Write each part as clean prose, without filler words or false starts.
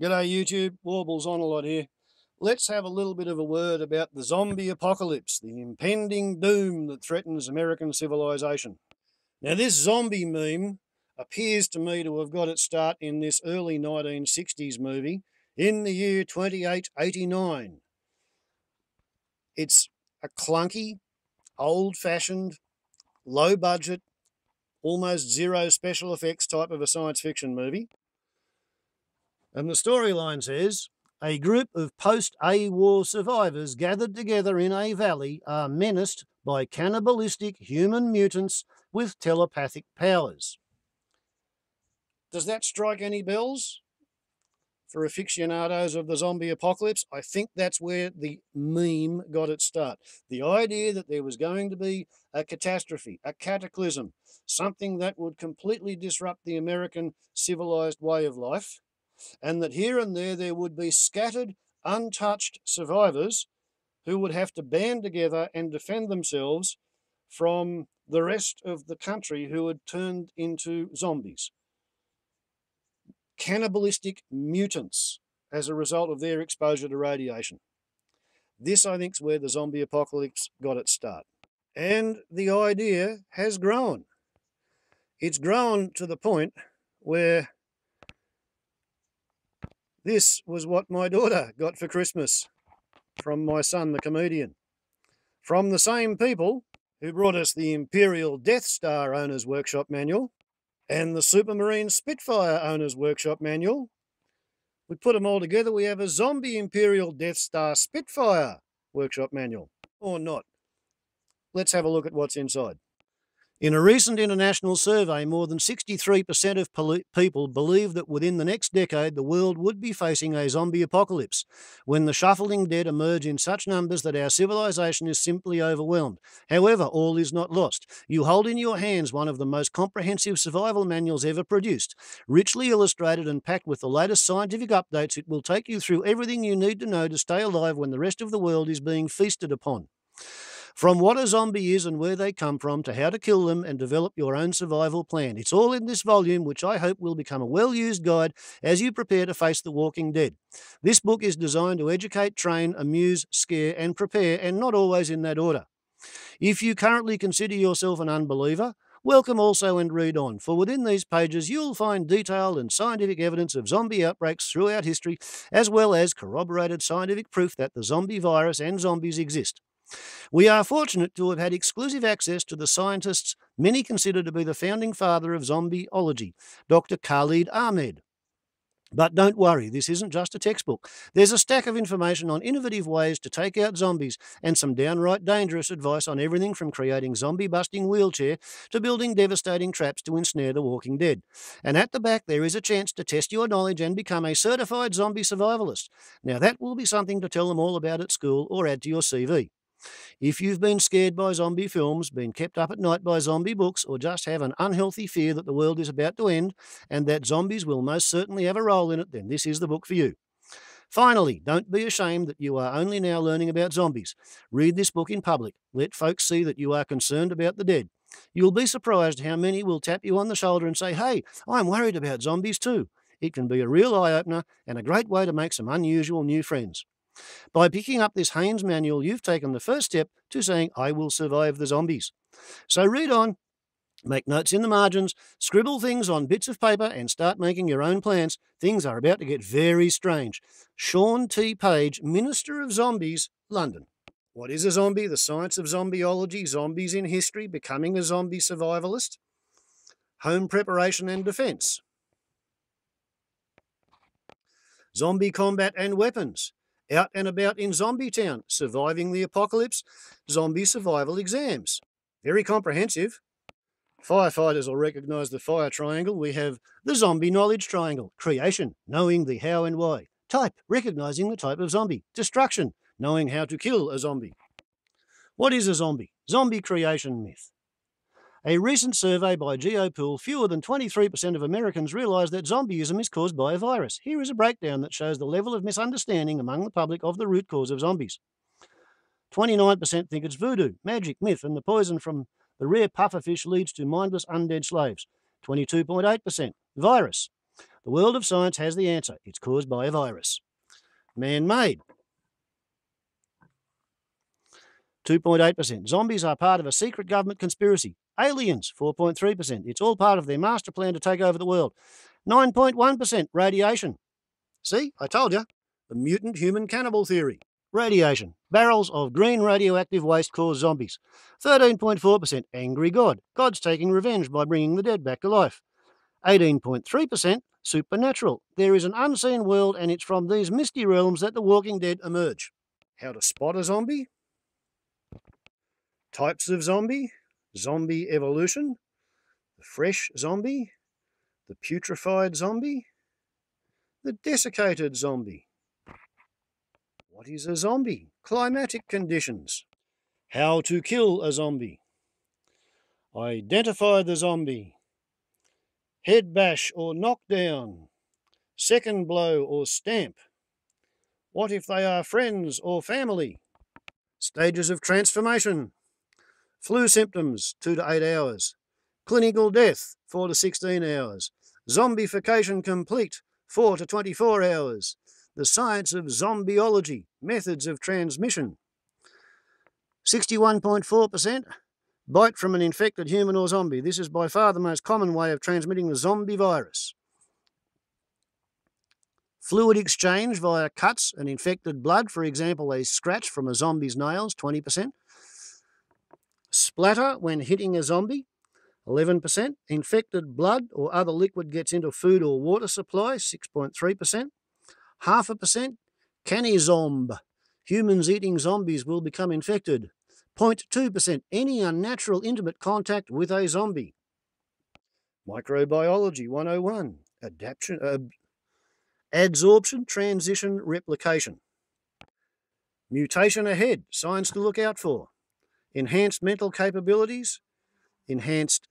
G'day YouTube, Warbles on a lot here. Let's have a little bit of a word about the zombie apocalypse, the impending doom that threatens American civilization. Now this zombie meme appears to me to have got its start in this early 1960s movie in the year 2889. It's a clunky, old-fashioned, low-budget, almost zero special effects type of a science fiction movie. And the storyline says, a group of post-A-war survivors gathered together in a valley are menaced by cannibalistic human mutants with telepathic powers. Does that strike any bells? For aficionados of the zombie apocalypse, I think that's where the meme got its start. The idea that there was going to be a catastrophe, a cataclysm, something that would completely disrupt the American civilized way of life, and that here and there would be scattered, untouched survivors who would have to band together and defend themselves from the rest of the country who had turned into zombies. Cannibalistic mutants as a result of their exposure to radiation. This, I think, is where the zombie apocalypse got its start. And the idea has grown. It's grown to the point where this was what my daughter got for Christmas from my son, the comedian. From the same people who brought us the Imperial Death Star Owner's Workshop Manual and the Supermarine Spitfire Owner's Workshop Manual. We put them all together, we have a Zombie Imperial Death Star Spitfire Workshop Manual. Or not. Let's have a look at what's inside. In a recent international survey, more than 63% of people believe that within the next decade the world would be facing a zombie apocalypse, when the shuffling dead emerge in such numbers that our civilization is simply overwhelmed. However, all is not lost. You hold in your hands one of the most comprehensive survival manuals ever produced. Richly illustrated and packed with the latest scientific updates, it will take you through everything you need to know to stay alive when the rest of the world is being feasted upon. From what a zombie is and where they come from, to how to kill them and develop your own survival plan. It's all in this volume, which I hope will become a well-used guide as you prepare to face the walking dead. This book is designed to educate, train, amuse, scare, and prepare, and not always in that order. If you currently consider yourself an unbeliever, welcome also and read on, for within these pages you'll find detailed and scientific evidence of zombie outbreaks throughout history, as well as corroborated scientific proof that the zombie virus and zombies exist. We are fortunate to have had exclusive access to the scientists many consider to be the founding father of zombieology, Dr. Khalid Ahmed. But don't worry, this isn't just a textbook. There's a stack of information on innovative ways to take out zombies and some downright dangerous advice on everything from creating zombie-busting wheelchair to building devastating traps to ensnare the walking dead. And at the back there is a chance to test your knowledge and become a certified zombie survivalist. Now that will be something to tell them all about at school or add to your CV. If you've been scared by zombie films, been kept up at night by zombie books, or just have an unhealthy fear that the world is about to end and that zombies will most certainly have a role in it, then this is the book for you. Finally, don't be ashamed that you are only now learning about zombies. Read this book in public. Let folks see that you are concerned about the dead. You'll be surprised how many will tap you on the shoulder and say, "Hey, I'm worried about zombies too." It can be a real eye-opener and a great way to make some unusual new friends. By picking up this Haynes Manual, you've taken the first step to saying, "I will survive the zombies." So read on, make notes in the margins, scribble things on bits of paper, and start making your own plans. Things are about to get very strange. Sean T. Page, Minister of Zombies, London. What is a zombie? The science of zombieology, zombies in history, becoming a zombie survivalist, home preparation and defense, zombie combat and weapons, out and about in Zombie Town, surviving the apocalypse, zombie survival exams. Very comprehensive. Firefighters will recognise the fire triangle. We have the zombie knowledge triangle. Creation, knowing the how and why. Type, recognising the type of zombie. Destruction, knowing how to kill a zombie. What is a zombie? Zombie creation myth. A recent survey by GeoPool, fewer than 23% of Americans realise that zombieism is caused by a virus. Here is a breakdown that shows the level of misunderstanding among the public of the root cause of zombies. 29% think it's voodoo, magic, myth, and the poison from the rare pufferfish leads to mindless undead slaves. 22.8%. Virus. The world of science has the answer. It's caused by a virus. Man-made. 2.8%. Zombies are part of a secret government conspiracy. Aliens, 4.3%. It's all part of their master plan to take over the world. 9.1%. Radiation. See, I told you. The mutant human cannibal theory. Radiation. Barrels of green radioactive waste cause zombies. 13.4%. Angry God. God's taking revenge by bringing the dead back to life. 18.3%. Supernatural. There is an unseen world, and it's from these misty realms that the Walking Dead emerge. How to spot a zombie? Types of zombie, zombie evolution, the fresh zombie, the putrefied zombie, the desiccated zombie. What is a zombie? Climatic conditions. How to kill a zombie. Identify the zombie. Head bash or knockdown. Second blow or stamp. What if they are friends or family? Stages of transformation. Flu symptoms, 2 to 8 hours. Clinical death, 4 to 16 hours. Zombification complete, 4 to 24 hours. The science of zombiology, methods of transmission. 61.4%, bite from an infected human or zombie. This is by far the most common way of transmitting the zombie virus. Fluid exchange via cuts and infected blood, for example, a scratch from a zombie's nails, 20%. Splatter when hitting a zombie, 11%. Infected blood or other liquid gets into food or water supply, 6.3%. 0.5%. Canizomb. Humans eating zombies will become infected. 0.2%. Any unnatural intimate contact with a zombie. Microbiology 101. Adsorption, transition, replication. Mutation ahead. Signs to look out for. Enhanced mental capabilities, enhanced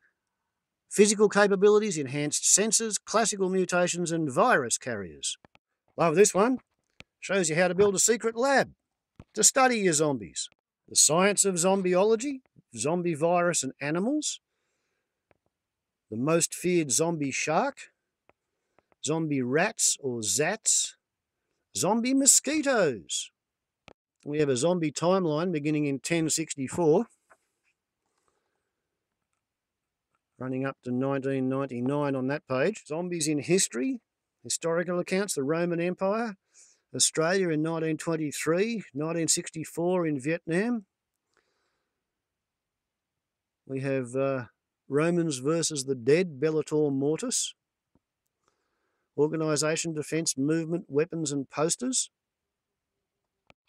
physical capabilities, enhanced senses, classical mutations, and virus carriers. Love this one. Shows you how to build a secret lab to study your zombies. The science of zombiology, zombie virus and animals, the most feared zombie shark, zombie rats or zats, zombie mosquitoes. We have a zombie timeline beginning in 1064, running up to 1999 on that page. Zombies in history, historical accounts, the Roman Empire, Australia in 1923, 1964 in Vietnam. We have Romans versus the Dead, Bellator Mortis. Organisation, Defence, Movement, Weapons and Posters.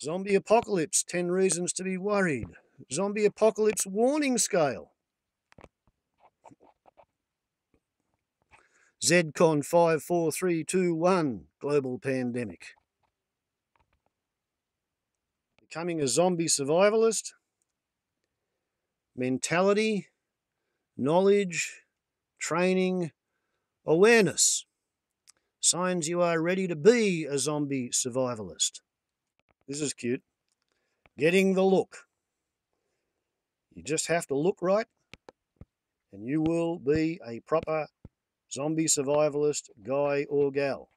Zombie Apocalypse, 10 Reasons to be Worried. Zombie Apocalypse Warning Scale. ZCon 54321, Global Pandemic. Becoming a Zombie Survivalist. Mentality, knowledge, training, awareness. Signs you are ready to be a zombie survivalist. This is cute. Getting the look. You just have to look right and you will be a proper zombie survivalist guy or gal.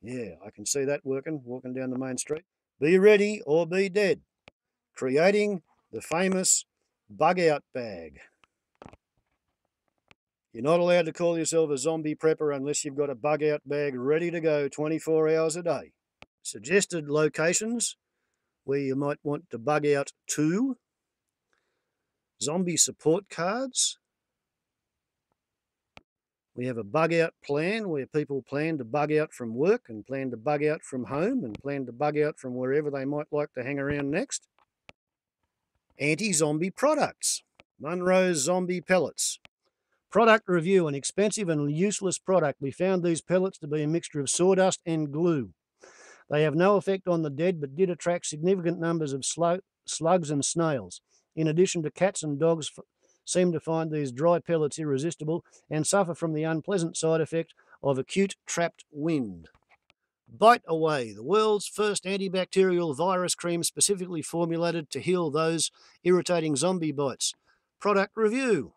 Yeah, I can see that working, walking down the main street. Be ready or be dead. Creating the famous bug out bag. You're not allowed to call yourself a zombie prepper unless you've got a bug out bag ready to go 24 hours a day. Suggested locations where you might want to bug out to. Zombie support cards. We have a bug out plan where people plan to bug out from work and plan to bug out from home and plan to bug out from wherever they might like to hang around next. Anti-zombie products. Munro's zombie pellets. Product review, an expensive and useless product. We found these pellets to be a mixture of sawdust and glue. They have no effect on the dead, but did attract significant numbers of slugs and snails. In addition to cats and dogs seem to find these dry pellets irresistible and suffer from the unpleasant side effect of acute trapped wind. Bite Away, the world's first antibacterial virus cream specifically formulated to heal those irritating zombie bites. Product review.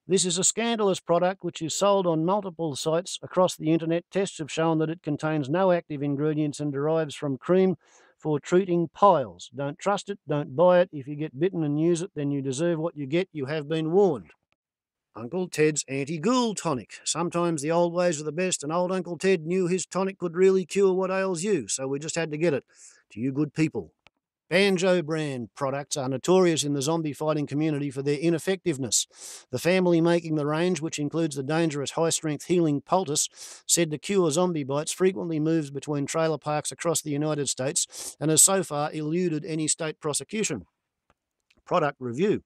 This is a scandalous product which is sold on multiple sites across the internet. Tests have shown that it contains no active ingredients and derives from cream for treating piles. Don't trust it, don't buy it. If you get bitten and use it, then you deserve what you get. You have been warned. Uncle Ted's anti-ghoul tonic. Sometimes the old ways are the best, and old Uncle Ted knew his tonic could really cure what ails you, so we just had to get it to you good people. Banjo brand products are notorious in the zombie fighting community for their ineffectiveness. The family making the range, which includes the dangerous high-strength healing poultice, said to cure zombie bites, frequently moves between trailer parks across the United States and has so far eluded any state prosecution. Product review.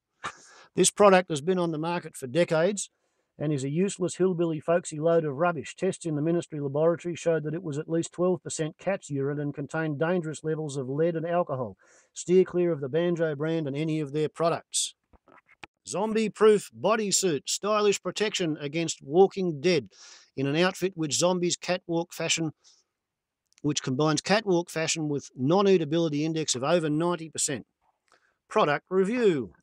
This product has been on the market for decades and is a useless hillbilly folksy load of rubbish. Tests in the ministry laboratory showed that it was at least 12% cat's urine and contained dangerous levels of lead and alcohol. Steer clear of the Banjo brand and any of their products. Zombie-proof bodysuit, stylish protection against walking dead in an outfit which combines catwalk fashion with non-eatability index of over 90%. Product review.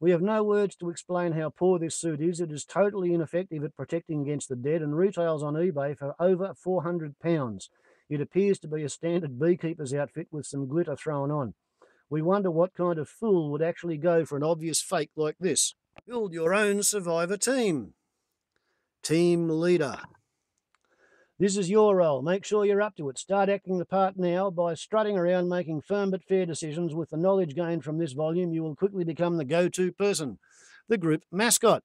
We have no words to explain how poor this suit is. It is totally ineffective at protecting against the dead and retails on eBay for over £400. It appears to be a standard beekeeper's outfit with some glitter thrown on. We wonder what kind of fool would actually go for an obvious fake like this. Build your own survivor team. Team leader. This is your role. Make sure you're up to it. Start acting the part now. By strutting around making firm but fair decisions with the knowledge gained from this volume, you will quickly become the go-to person. The group mascot.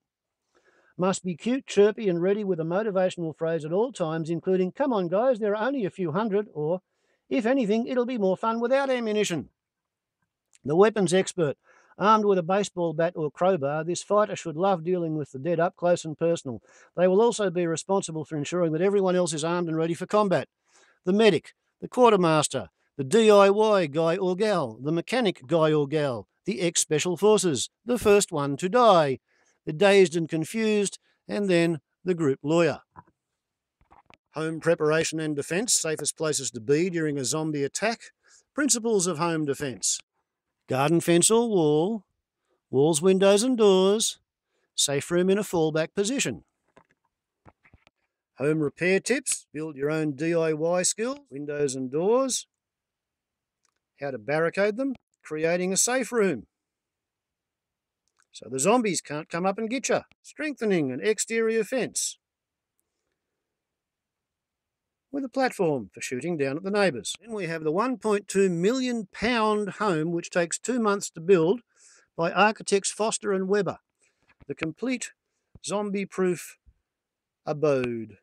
Must be cute, chirpy and ready with a motivational phrase at all times, including, "Come on guys, there are only a few hundred," or, "If anything, it'll be more fun without ammunition." The weapons expert. Armed with a baseball bat or crowbar, this fighter should love dealing with the dead up close and personal. They will also be responsible for ensuring that everyone else is armed and ready for combat. The medic, the quartermaster, the DIY guy or gal, the mechanic guy or gal, the ex-special forces, the first one to die, the dazed and confused, and then the group lawyer. Home preparation and defence, safest places to be during a zombie attack. Principles of home defence. Garden fence or wall, walls, windows and doors, safe room in a fallback position. Home repair tips, build your own DIY skills, windows and doors, how to barricade them, creating a safe room so the zombies can't come up and get you, strengthening an exterior fence with a platform for shooting down at the neighbours. Then we have the £1.2 million home, which takes 2 months to build, by architects Foster and Weber. The complete zombie-proof abode.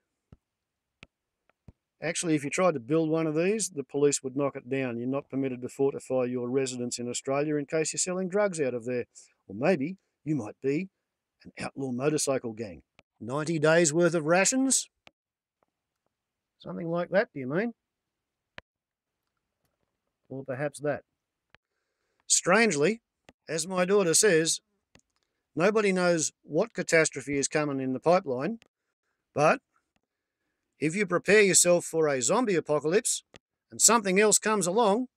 Actually, if you tried to build one of these, the police would knock it down. You're not permitted to fortify your residence in Australia in case you're selling drugs out of there. Or maybe you might be an outlaw motorcycle gang. 90 days worth of rations? Something like that, do you mean? Or perhaps that. Strangely, as my daughter says, nobody knows what catastrophe is coming in the pipeline, but if you prepare yourself for a zombie apocalypse and something else comes along,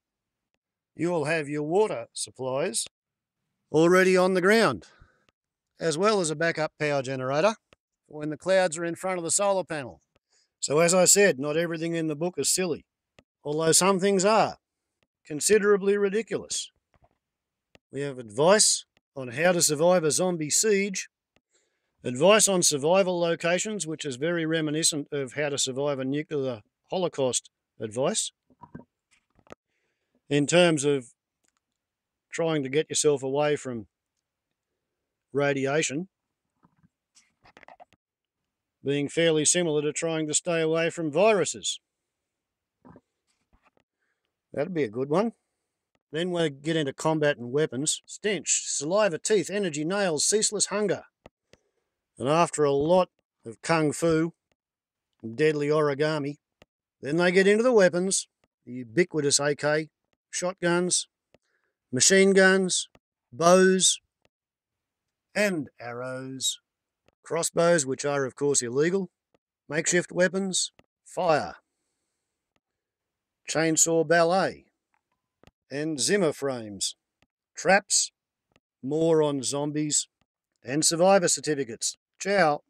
you'll have your water supplies already on the ground, as well as a backup power generator when the clouds are in front of the solar panel. So as I said, not everything in the book is silly, although some things are considerably ridiculous. We have advice on how to survive a zombie siege, advice on survival locations, which is very reminiscent of how to survive a nuclear holocaust advice, in terms of trying to get yourself away from radiation, being fairly similar to trying to stay away from viruses. That'd be a good one. Then we get into combat and weapons. Stench, saliva, teeth, energy, nails, ceaseless hunger. And after a lot of kung fu and deadly origami, then they get into the weapons, the ubiquitous AK, shotguns, machine guns, bows, and arrows, crossbows, which are of course illegal, makeshift weapons, fire, chainsaw ballet, and Zimmer frames, traps, more on zombies, and survivor certificates. Ciao.